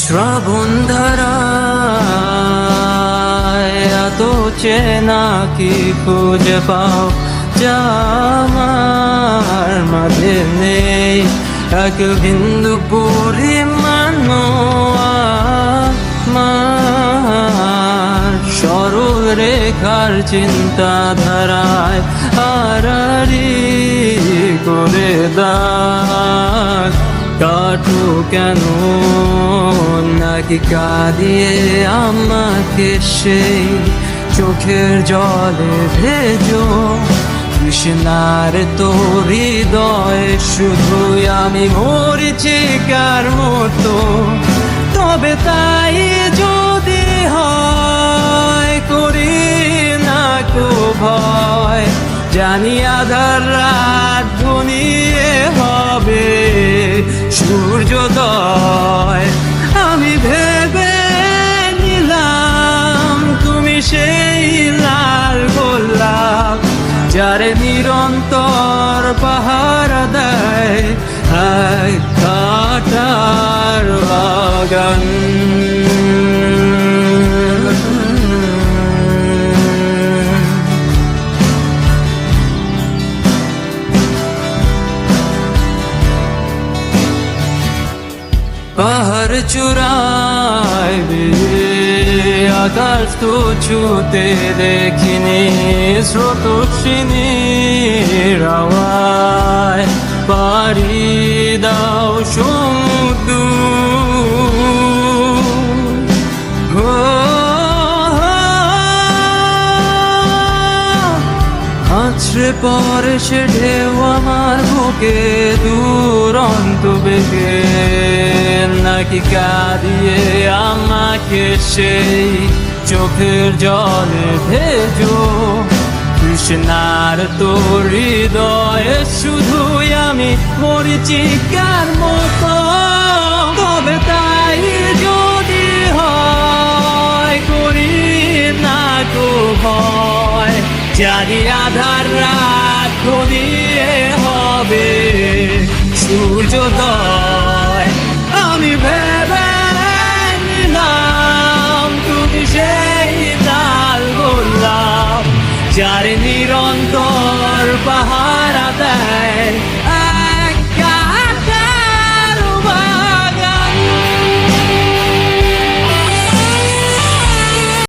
শ্রাবণ ধারায় এত চেনা কি খুঁজে পাও যা আমার মাঝে নেই, এক বিন্দু পরিমাণ আমার সরল রেখার চিন্তাধারায় আড়াআড়ি করে দাগ কাটো কেন নাকি কাঁদিয়ে আমাকে সেই চোখের জলে ভেজো কৃষ্ণার তোর হৃদয়ে শুধুই আমি মরিচিকার মতো। তবে তাই যদি হয় করি না কো ভয়, জানি আধার রাত ঘনিয়ে হবে সূর্যোদয়। আমি ভেবে নিলাম তুমি সেই লাল গোলাপ যারে নিরন্তর পাহারা দেয় এক কাঁটার বাগান। পাহাড় চূড়ায় আকাশ তো ছুতে দেখিনি, স্রোতস্বিনীর আওয়াজ পাড়ি দাও সমুদ্র। আছড়ে পরে সে ঢেউ আমার বুকে দুরন্ত বেগে, নাকি কাঁদিয়ে আমাকে সেই চোখের জলে ভেজো কৃষ্ণার তোর হৃদয়ে শুধুই আমি মরিচিকার মতো। তবে তাই যদি হয় করি না কো ভয়, জানি আধার রাত ঘনিয়ে হবে সূর্যোদয়। আমি ভেবে নিলাম তুমি সেই লাল গোলাপ যারে